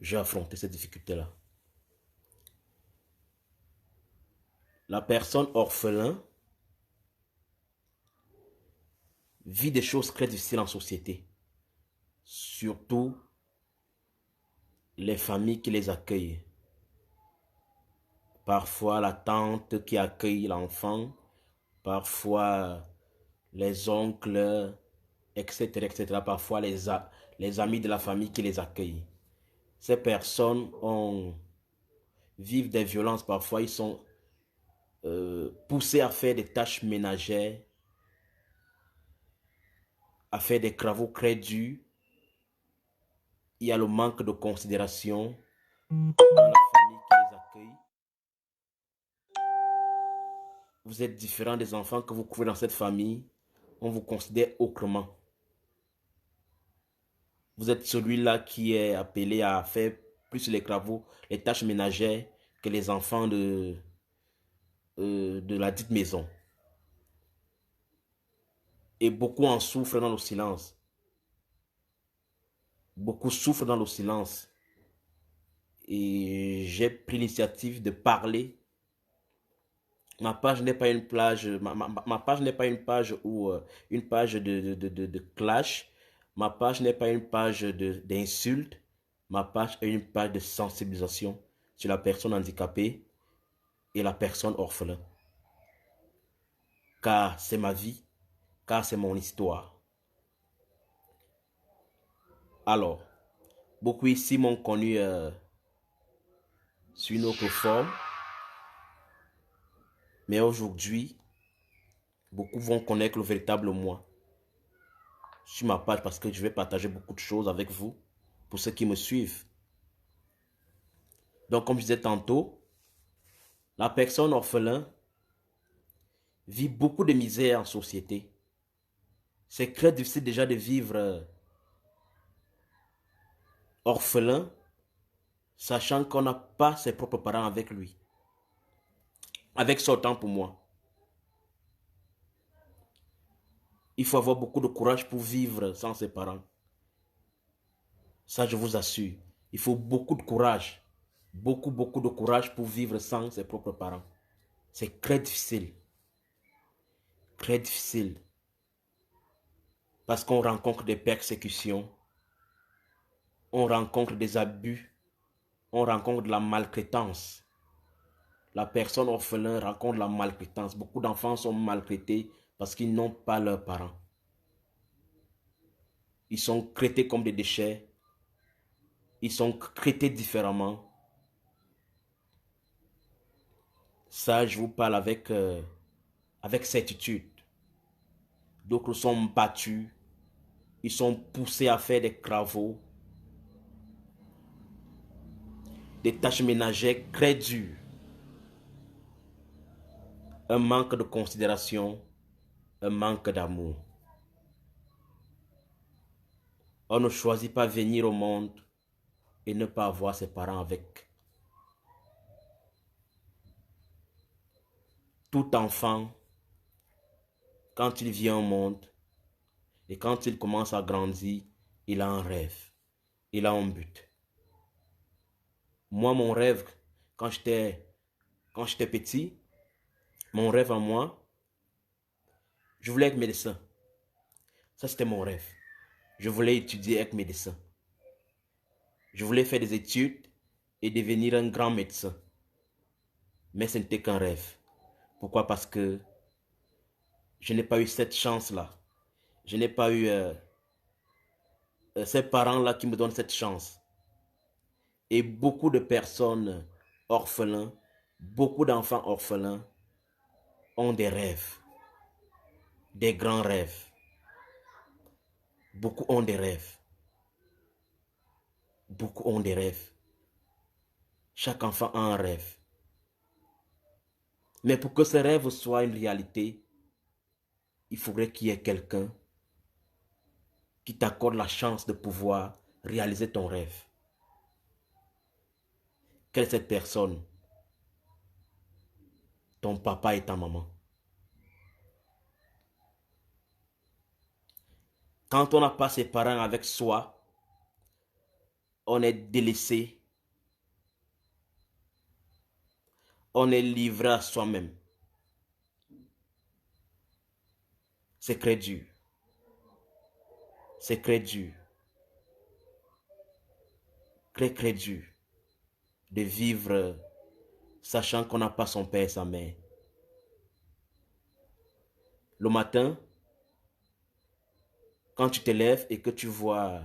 j'ai affronté cette difficulté-là. La personne orphelin vit des choses très difficiles en société. Surtout les familles qui les accueillent. Parfois la tante qui accueille l'enfant, parfois les oncles, etc., etc. Parfois les amis de la famille qui les accueillent. Ces personnes vivent des violences. Parfois, ils sont poussés à faire des tâches ménagères, à faire des travaux très durs. Il y a le manque de considération dans la famille qui les accueille. Vous êtes différent des enfants que vous trouvez dans cette famille. On vous considère autrement. Vous êtes celui-là qui est appelé à faire plus les travaux, les tâches ménagères que les enfants de la dite maison. Et beaucoup en souffrent dans le silence. Beaucoup souffrent dans le silence. Et j'ai pris l'initiative de parler. Ma page n'est pas une plage, ma page n'est pas une page où une page de clash. Ma page n'est pas une page d'insulte. Ma page est une page de sensibilisation sur la personne handicapée et la personne orphelin. Car c'est ma vie, car c'est mon histoire. Alors, beaucoup ici m'ont connu sur une autre forme. Mais aujourd'hui, beaucoup vont connaître le véritable moi sur ma page parce que je vais partager beaucoup de choses avec vous pour ceux qui me suivent. Donc, comme je disais tantôt, la personne orphelin vit beaucoup de misère en société. C'est très difficile déjà de vivre orphelin, sachant qu'on n'a pas ses propres parents avec lui. Avec son temps pour moi. Il faut avoir beaucoup de courage pour vivre sans ses parents. Ça, je vous assure. Il faut beaucoup de courage. Beaucoup, beaucoup de courage pour vivre sans ses propres parents. C'est très difficile. Très difficile. Parce qu'on rencontre des persécutions. On rencontre des abus. On rencontre de la maltraitance. La personne orphelin rencontre la maltraitance. Beaucoup d'enfants sont maltraités parce qu'ils n'ont pas leurs parents. Ils sont traités comme des déchets. Ils sont traités différemment. Ça, je vous parle avec certitude. D'autres sont battus. Ils sont poussés à faire des travaux, des tâches ménagères très dures. Un manque de considération, un manque d'amour. On ne choisit pas venir au monde et ne pas avoir ses parents avec. Tout enfant, quand il vient au monde et quand il commence à grandir, il a un rêve, il a un but. Moi, mon rêve, quand j'étais petit, mon rêve à moi, je voulais être médecin. Ça, c'était mon rêve. Je voulais étudier être médecin. Je voulais faire des études et devenir un grand médecin. Mais ce n'était qu'un rêve. Pourquoi? Parce que je n'ai pas eu cette chance-là. Je n'ai pas eu ces parents-là qui me donnent cette chance. Et beaucoup de personnes orphelins, beaucoup d'enfants orphelins ont des rêves, des grands rêves. Beaucoup ont des rêves. Beaucoup ont des rêves. Chaque enfant a un rêve. Mais pour que ce rêve soit une réalité, il faudrait qu'il y ait quelqu'un qui t'accorde la chance de pouvoir réaliser ton rêve. Quelle est cette personne? Ton papa et ta maman. Quand on n'a pas ses parents avec soi, on est délaissé, on est livré à soi-même. C'est très dur. C'est très dur. Très, très dur de vivre sachant qu'on n'a pas son père et sa mère. Le matin, quand tu te lèves et que tu vois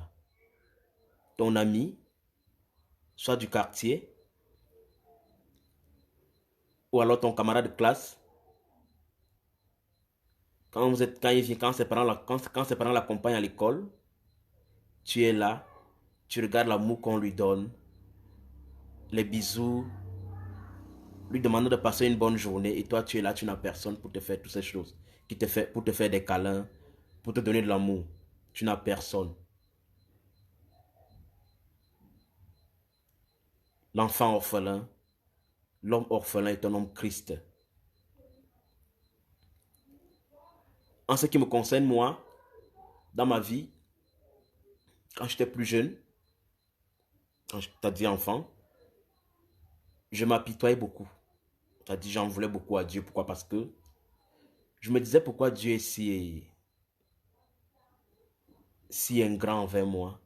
ton ami, soit du quartier, ou alors ton camarade de classe, quand ses parents l'accompagnent à l'école, tu es là, tu regardes l'amour qu'on lui donne, les bisous, lui demandant de passer une bonne journée, et toi tu es là, tu n'as personne pour te faire toutes ces choses, pour te faire des câlins, pour te donner de l'amour. Tu n'as personne. L'enfant orphelin, l'homme orphelin est un homme Christ. En ce qui me concerne, moi, dans ma vie, quand j'étais plus jeune, quand j'étais dit enfant, je m'apitoyais beaucoup. C'est-à-dire, j'en voulais beaucoup à Dieu. Pourquoi? Parce que je me disais pourquoi Dieu est si ingrat envers moi.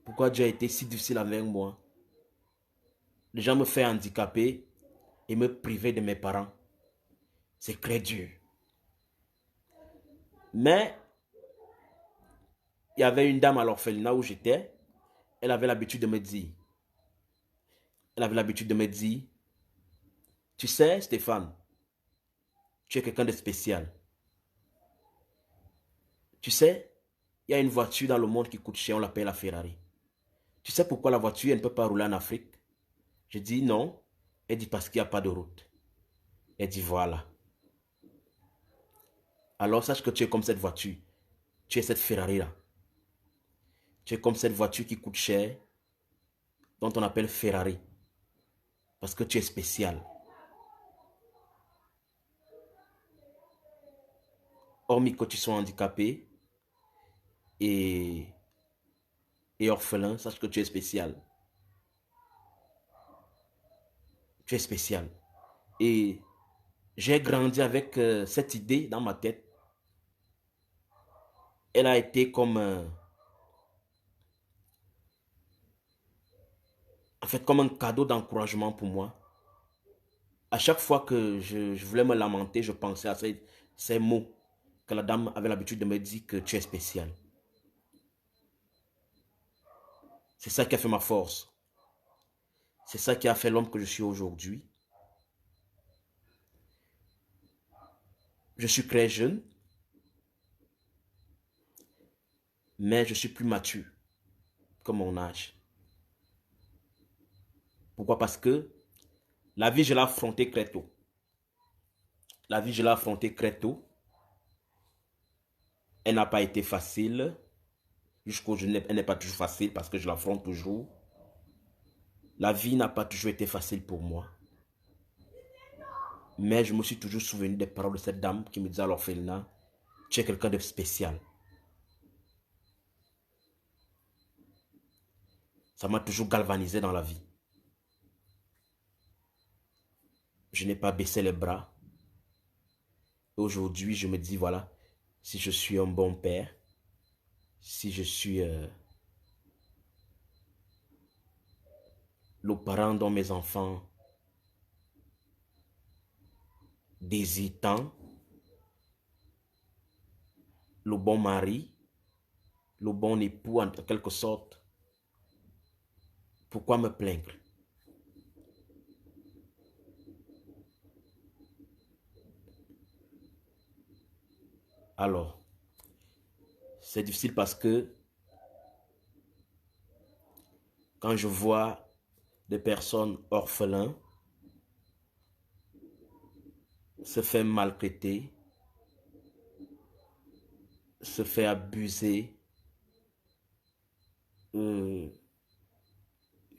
Pourquoi Dieu a été si difficile avec moi. Les gens me font handicaper et me priver de mes parents. C'est très dur. Mais il y avait une dame à l'orphelinat où j'étais. Elle avait l'habitude de me dire, tu sais, Stéphane, tu es quelqu'un de spécial. Tu sais, il y a une voiture dans le monde qui coûte cher, on l'appelle la Ferrari. Tu sais pourquoi la voiture, elle ne peut pas rouler en Afrique? Je dis non. Elle dit parce qu'il n'y a pas de route. Elle dit voilà. Alors sache que tu es comme cette voiture. Tu es cette Ferrari là. Tu es comme cette voiture qui coûte cher, dont on appelle Ferrari. Parce que tu es spécial. Hormis que tu sois handicapé et orphelin, sache que tu es spécial. Tu es spécial. Et j'ai grandi avec cette idée dans ma tête. Elle a été comme, en fait, comme un cadeau d'encouragement pour moi. À chaque fois que je voulais me lamenter, je pensais à ces mots que la dame avait l'habitude de me dire que tu es spécial. C'est ça qui a fait ma force. C'est ça qui a fait l'homme que je suis aujourd'hui. Je suis très jeune, mais je suis plus mature que mon âge. Pourquoi? Parce que la vie, je l'ai affrontée très tôt. La vie, je l'ai affrontée très tôt. Elle n'a pas été facile. Jusqu'au jour, elle n'est pas toujours facile parce que je l'affronte toujours. La vie n'a pas toujours été facile pour moi. Mais je me suis toujours souvenu des paroles de cette dame qui me disait à l'orphelinat, tu es quelqu'un de spécial. Ça m'a toujours galvanisé dans la vie. Je n'ai pas baissé les bras. Aujourd'hui, je me dis, voilà, si je suis un bon père, si je suis le parent dont mes enfants désirent tant, le bon mari, le bon époux en quelque sorte, pourquoi me plaindre? Alors, c'est difficile parce que quand je vois des personnes orphelins se faire maltraiter, se faire abuser,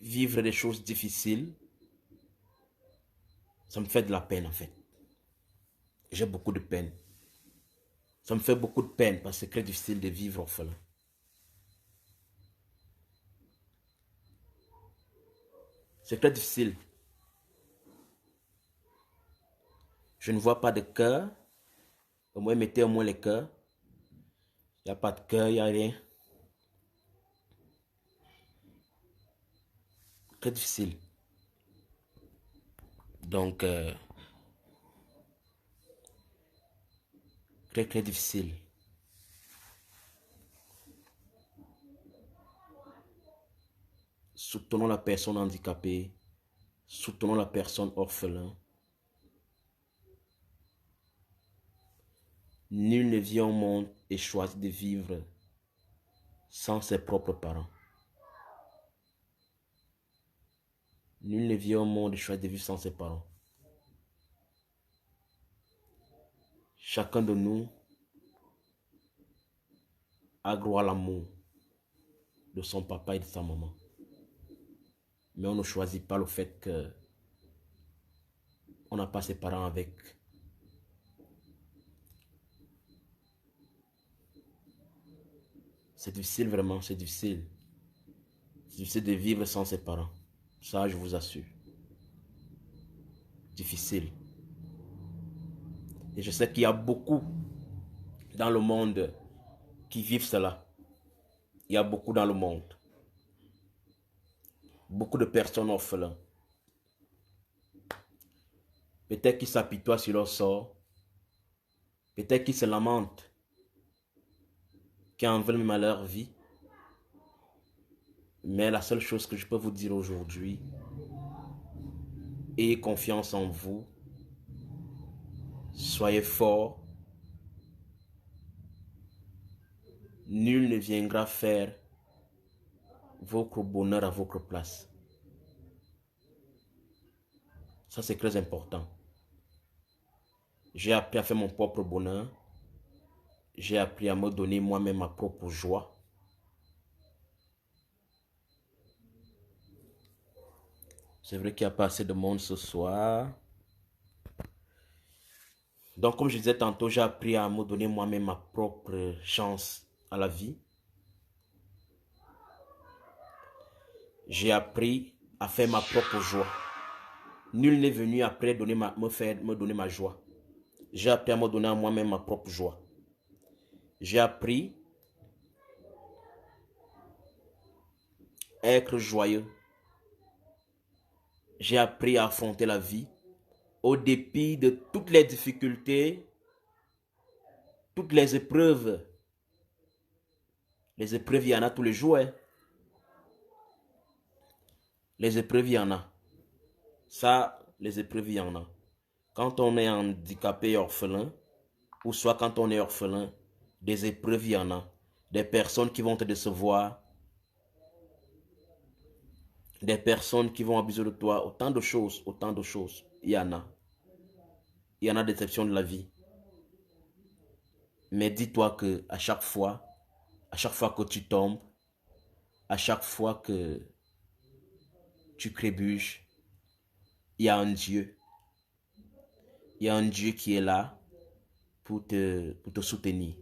vivre des choses difficiles, ça me fait de la peine en fait. J'ai beaucoup de peine. Ça me fait beaucoup de peine parce que c'est très difficile de vivre orphelin. C'est très difficile. Je ne vois pas de cœur. Au moins, mettez au moins les cœurs. Il n'y a pas de cœur, il n'y a rien. Très difficile. Donc, très, très difficile. Soutenons la personne handicapée. Soutenons la personne orphelin. Nul ne vient au monde et choisit de vivre sans ses propres parents. Nul ne vient au monde et choisit de vivre sans ses parents. Chacun de nous a droit à l'amour de son papa et de sa maman. Mais on ne choisit pas le fait que on n'a pas ses parents avec. C'est difficile vraiment, c'est difficile. C'est difficile de vivre sans ses parents. Ça, je vous assure. Difficile. Et je sais qu'il y a beaucoup dans le monde qui vivent cela. Il y a beaucoup dans le monde. Beaucoup de personnes orphelins. Peut-être qu'ils s'apitoient sur leur sort. Peut-être qu'ils se lamentent. Qu'ils en veulent même à leur vie. Mais la seule chose que je peux vous dire aujourd'hui, ayez confiance en vous. Soyez forts. Nul ne viendra faire votre bonheur à votre place. Ça, c'est très important. J'ai appris à faire mon propre bonheur. J'ai appris à me donner moi-même ma propre joie. C'est vrai qu'il n'y a pas assez de monde ce soir. Donc, comme je disais tantôt, j'ai appris à me donner moi-même ma propre chance à la vie. J'ai appris à faire ma propre joie. Nul n'est venu après me donner ma joie. J'ai appris à me donner à moi-même ma propre joie. J'ai appris à être joyeux. J'ai appris à affronter la vie au dépit de toutes les difficultés, toutes les épreuves. Les épreuves, il y en a tous les jours. Hein. Les épreuves, il y en a. Ça, les épreuves, il y en a. Quand on est handicapé et orphelin, ou soit quand on est orphelin, des épreuves, il y en a. Des personnes qui vont te décevoir, des personnes qui vont abuser de toi, autant de choses, il y en a. Il y en a des exceptions de la vie. Mais dis-toi que à chaque fois que tu tombes, à chaque fois que tu trébuches, il y a un Dieu. Il y a un Dieu qui est là pour te soutenir.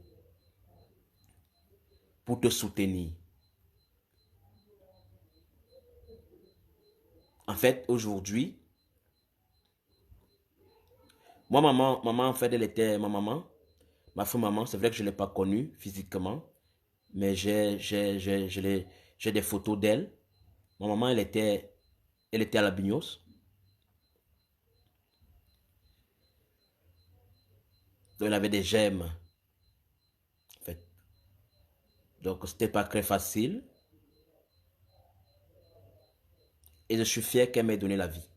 Pour te soutenir. En fait, aujourd'hui, moi, maman, en fait, elle était ma maman. Ma femme maman, c'est vrai que je ne l'ai pas connue physiquement, mais j'ai des photos d'elle. Ma maman, elle était à la Bignos. Donc, elle avait des gemmes. En fait. Donc, c'était pas très facile. Et je suis fier qu'elle m'ait donné la vie.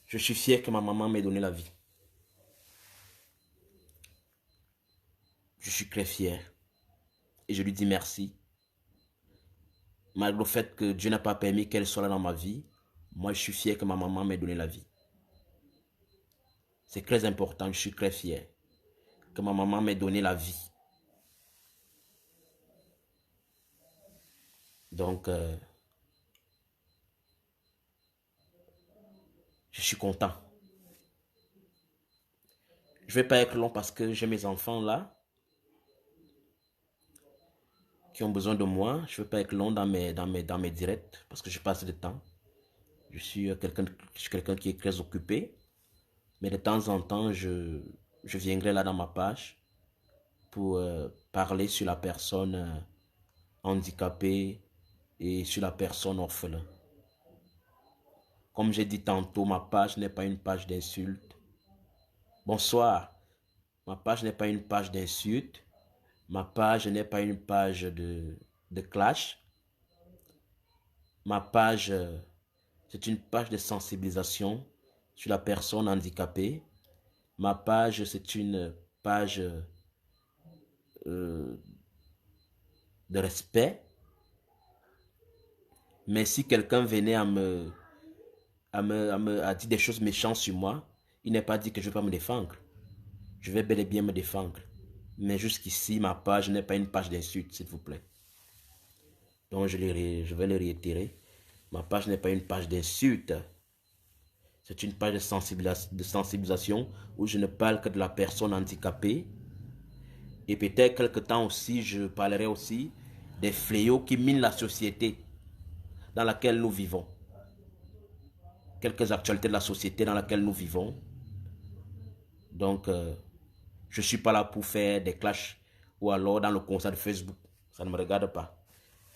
Je suis fier que ma maman m'ait donné la vie. Je suis très fier. Et je lui dis merci. Malgré le fait que Dieu n'a pas permis qu'elle soit là dans ma vie, moi je suis fier que ma maman m'ait donné la vie. C'est très important, je suis très fier que ma maman m'ait donné la vie. Donc, je suis content. Je ne vais pas être long parce que j'ai mes enfants là. qui ont besoin de moi. Je ne veux pas être long dans mes directs parce que je passe de temps. Je suis quelqu'un qui est très occupé. Mais de temps en temps, je viendrai là dans ma page pour parler sur la personne handicapée et sur la personne orphelin. Comme j'ai dit tantôt, ma page n'est pas une page d'insultes. Bonsoir. Ma page n'est pas une page d'insultes. Ma page n'est pas une page de clash. Ma page, c'est une page de sensibilisation sur la personne handicapée. Ma page, c'est une page de respect. Mais si quelqu'un venait à dire des choses méchantes sur moi, il n'est pas dit que je ne vais pas me défendre. Je vais bel et bien me défendre. Mais jusqu'ici, ma page n'est pas une page d'insultes, s'il vous plaît. Donc, je vais le réitérer. Ma page n'est pas une page d'insultes. C'est une page de sensibilisation où je ne parle que de la personne handicapée. Et peut-être quelque temps aussi, je parlerai aussi des fléaux qui minent la société dans laquelle nous vivons. Quelques actualités de la société dans laquelle nous vivons. Donc, je ne suis pas là pour faire des clashs ou alors dans le concert de Facebook. Ça ne me regarde pas.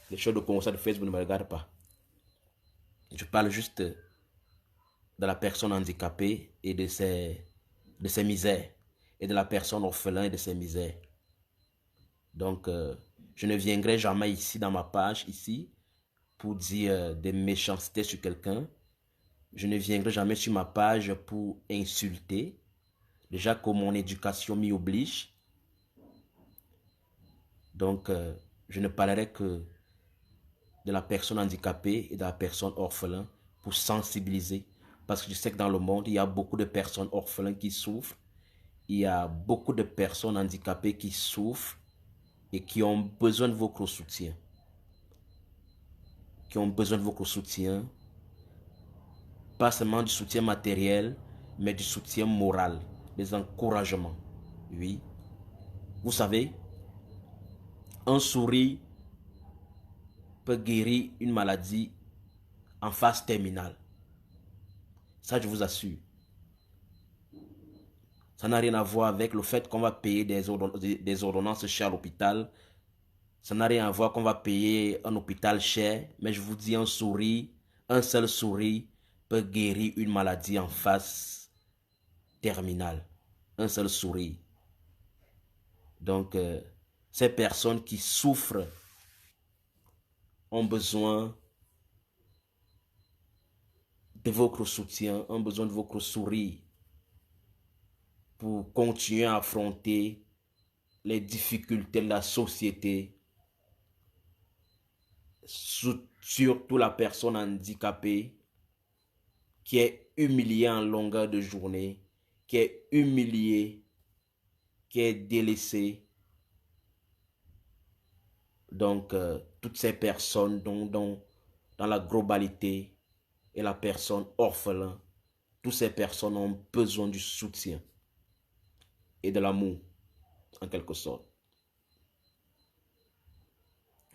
Les choses de concert de Facebook ne me regardent pas. Je parle juste de la personne handicapée et de ses misères. Et de la personne orphelin et de ses misères. Donc, je ne viendrai jamais ici dans ma page, ici, pour dire des méchancetés sur quelqu'un. Je ne viendrai jamais sur ma page pour insulter. Déjà que mon éducation m'y oblige. Donc, je ne parlerai que de la personne handicapée et de la personne orphelin pour sensibiliser. Parce que je sais que dans le monde, il y a beaucoup de personnes orphelines qui souffrent. Il y a beaucoup de personnes handicapées qui souffrent et qui ont besoin de votre soutien. Qui ont besoin de votre soutien. Pas seulement du soutien matériel, mais du soutien moral, des encouragements. Oui. Vous savez, un sourire peut guérir une maladie en phase terminale. Ça, je vous assure. Ça n'a rien à voir avec le fait qu'on va payer des ordonnances chères à l'hôpital. Ça n'a rien à voir qu'on va payer un hôpital cher. Mais je vous dis, un sourire, un seul sourire peut guérir une maladie en phase terminale. Un seul sourire. Donc, ces personnes qui souffrent ont besoin de votre soutien, ont besoin de votre sourire pour continuer à affronter les difficultés de la société, surtout la personne handicapée qui est humiliée en longueur de journée, qui est humiliée, qui est délaissée. Donc, toutes ces personnes dans la globalité et la personne orphelin, toutes ces personnes ont besoin du soutien et de l'amour, en quelque sorte.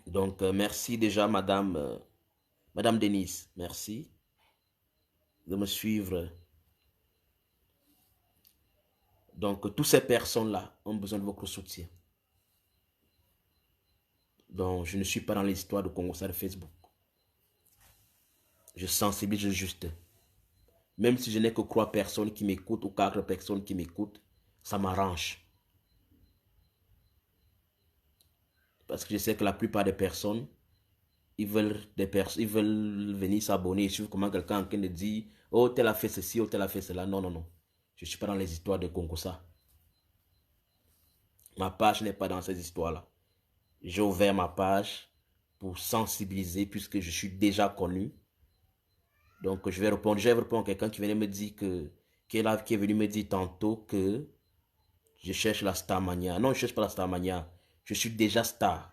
Donc, merci déjà, Madame Denise. Merci de me suivre. Donc, toutes ces personnes-là ont besoin de votre soutien. Donc, je ne suis pas dans l'histoire de Congo de Facebook. Je sensibilise juste. Même si je n'ai que 3 personnes qui m'écoutent ou 4 personnes qui m'écoutent, ça m'arrange. Parce que je sais que la plupart des personnes, ils veulent venir s'abonner sur comment quelqu'un en train de dire « Oh, tel a fait ceci, oh, tel a fait cela. » Non, non, non. Je ne suis pas dans les histoires de Congo ça. Ma page n'est pas dans ces histoires-là. J'ai ouvert ma page pour sensibiliser puisque je suis déjà connu. Donc, je vais répondre à quelqu'un qui venait me dire qui est venu me dire tantôt que je cherche la Starmania. Non, je ne cherche pas la Starmania. Je suis déjà star.